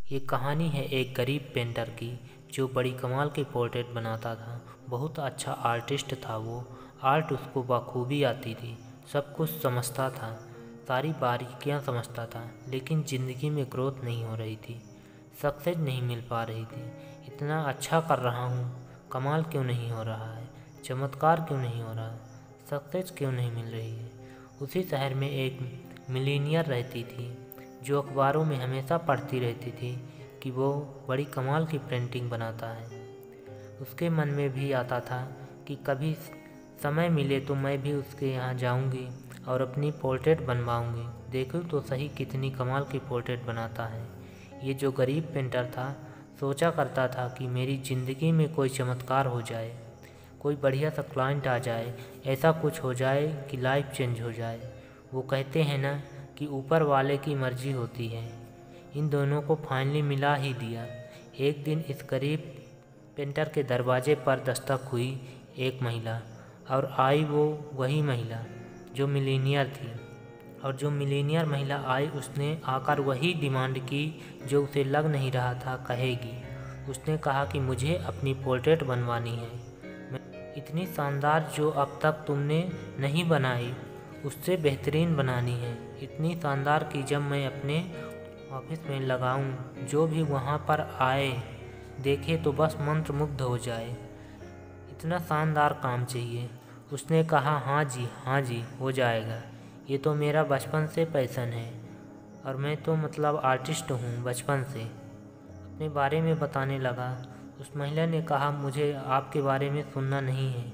ये कहानी है एक गरीब पेंटर की जो बड़ी कमाल के पोर्ट्रेट बनाता था। बहुत अच्छा आर्टिस्ट था वो। आर्ट उसको बखूबी आती थी, सब कुछ समझता था, सारी बारीकियां समझता था, लेकिन ज़िंदगी में ग्रोथ नहीं हो रही थी, सक्सेस नहीं मिल पा रही थी। इतना अच्छा कर रहा हूँ, कमाल क्यों नहीं हो रहा है, चमत्कार क्यों नहीं हो रहा, सक्सेस क्यों नहीं मिल रही है। उसी शहर में एक मिलीनियर रहती थी जो अखबारों में हमेशा पढ़ती रहती थी कि वो बड़ी कमाल की पेंटिंग बनाता है। उसके मन में भी आता था कि कभी समय मिले तो मैं भी उसके यहाँ जाऊंगी और अपनी पोर्ट्रेट बनवाऊंगी, देखूं तो सही कितनी कमाल की पोर्ट्रेट बनाता है। ये जो गरीब पेंटर था सोचा करता था कि मेरी ज़िंदगी में कोई चमत्कार हो जाए, कोई बढ़िया सा क्लाइंट आ जाए, ऐसा कुछ हो जाए कि लाइफ चेंज हो जाए। वो कहते हैं ना कि ऊपर वाले की मर्जी होती है। इन दोनों को फाइनली मिला ही दिया। एक दिन इस गरीब पेंटर के दरवाजे पर दस्तक हुई एक महिला, और आई वो वही महिला जो मिलीनियर थी। और जो मिलीनियर महिला आई उसने आकर वही डिमांड की जो उसे लग नहीं रहा था कहेगी। उसने कहा कि मुझे अपनी पोर्ट्रेट बनवानी है, इतनी शानदार जो अब तक तुमने नहीं बनाई उससे बेहतरीन बनानी है, इतनी शानदार कि जब मैं अपने ऑफिस में लगाऊं जो भी वहां पर आए देखे तो बस मंत्रमुग्ध हो जाए, इतना शानदार काम चाहिए। उसने कहा हाँ जी हो जाएगा, ये तो मेरा बचपन से पैशन है और मैं तो मतलब आर्टिस्ट हूँ बचपन से। अपने बारे में बताने लगा। उस महिला ने कहा मुझे आपके बारे में सुनना नहीं है,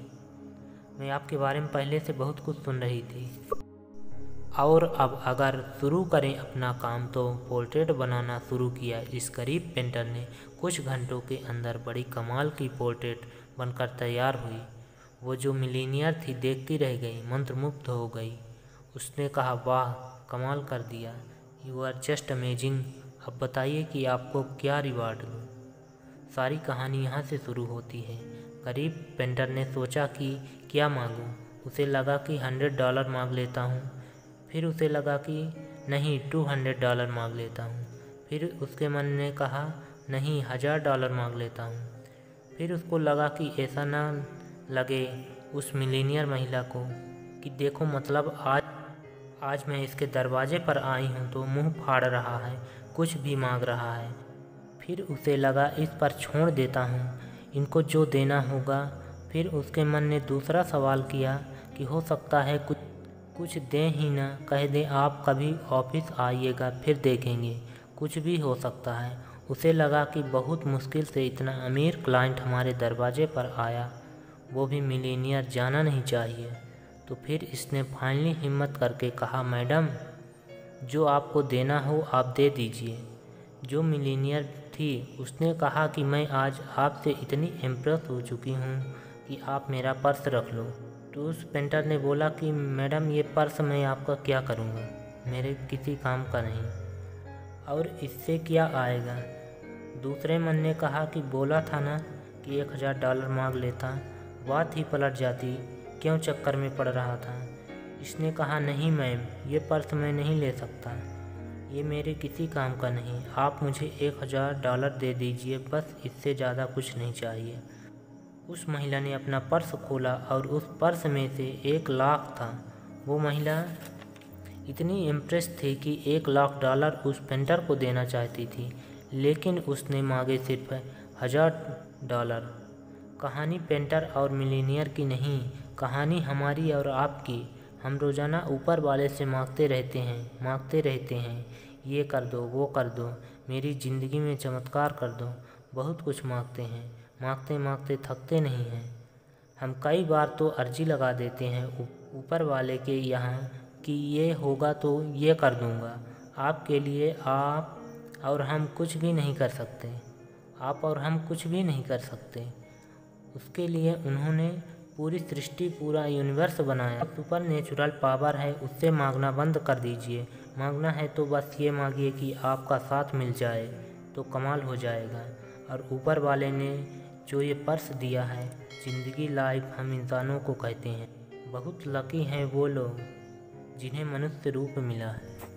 मैं आपके बारे में पहले से बहुत कुछ सुन रही थी। और अब अगर शुरू करें अपना काम। तो पोर्ट्रेट बनाना शुरू किया इस गरीब पेंटर ने। कुछ घंटों के अंदर बड़ी कमाल की पोर्ट्रेट बनकर तैयार हुई। वो जो मिलीनियर थी देखती रह गई, मंत्रमुग्ध हो गई। उसने कहा वाह कमाल कर दिया, यू आर जस्ट अमेजिंग। अब बताइए कि आपको क्या रिवार्ड दूँ। सारी कहानी यहाँ से शुरू होती है। गरीब पेंटर ने सोचा कि क्या मांगूँ। उसे लगा कि $100 मांग लेता हूँ, फिर उसे लगा कि नहीं $200 मांग लेता हूँ, फिर उसके मन ने कहा नहीं $1000 मांग लेता हूँ। फिर उसको लगा कि ऐसा ना लगे उस मिलीनियर महिला को कि देखो मतलब आज मैं इसके दरवाजे पर आई हूँ तो मुंह फाड़ रहा है, कुछ भी मांग रहा है। फिर उसे लगा इस पर छोड़ देता हूँ, इनको जो देना होगा। फिर उसके मन ने दूसरा सवाल किया कि हो सकता है कुछ दें ही ना, कह दें आप कभी ऑफिस आइएगा फिर देखेंगे, कुछ भी हो सकता है। उसे लगा कि बहुत मुश्किल से इतना अमीर क्लाइंट हमारे दरवाजे पर आया, वो भी मिलीनियर, जाना नहीं चाहिए। तो फिर इसने फाइनली हिम्मत करके कहा मैडम जो आपको देना हो आप दे दीजिए। जो मिलीनियर थी उसने कहा कि मैं आज आपसे इतनी इम्प्रेस हो चुकी हूँ कि आप मेरा पर्स रख लो। तो उस पेंटर ने बोला कि मैडम ये पर्स मैं आपका क्या करूँगा, मेरे किसी काम का नहीं, और इससे क्या आएगा। दूसरे मन ने कहा कि बोला था ना कि $1000 मांग लेता, बात ही पलट जाती, क्यों चक्कर में पड़ रहा था। इसने कहा नहीं मैम ये पर्स मैं नहीं ले सकता, ये मेरे किसी काम का नहीं, आप मुझे $1000 दे दीजिए बस, इससे ज़्यादा कुछ नहीं चाहिए। उस महिला ने अपना पर्स खोला और उस पर्स में से 1,00,000 था। वो महिला इतनी इम्प्रेस थी कि $1,00,000 उस पेंटर को देना चाहती थी, लेकिन उसने मांगे सिर्फ $1000। कहानी पेंटर और मिलीनियर की नहीं, कहानी हमारी और आपकी। हम रोज़ाना ऊपर वाले से मांगते रहते हैं, ये कर दो वो कर दो, मेरी ज़िंदगी में चमत्कार कर दो। बहुत कुछ मांगते हैं, मांगते मांगते थकते नहीं हैं। हम कई बार तो अर्जी लगा देते हैं ऊपर वाले के यहाँ कि ये होगा तो ये कर दूँगा आपके लिए। आप और हम कुछ भी नहीं कर सकते, आप और हम कुछ भी नहीं कर सकते। उसके लिए उन्होंने पूरी सृष्टि, पूरा यूनिवर्स बनाया। सुपर नेचुरल पावर है, उससे मांगना बंद कर दीजिए। मांगना है तो बस ये मांगिए कि आपका साथ मिल जाए तो कमाल हो जाएगा। और ऊपर वाले ने जो ये पर्स दिया है, ज़िंदगी, लाइफ, हम इंसानों को कहते हैं। बहुत लकी हैं वो लोग जिन्हें मनुष्य रूप मिला है।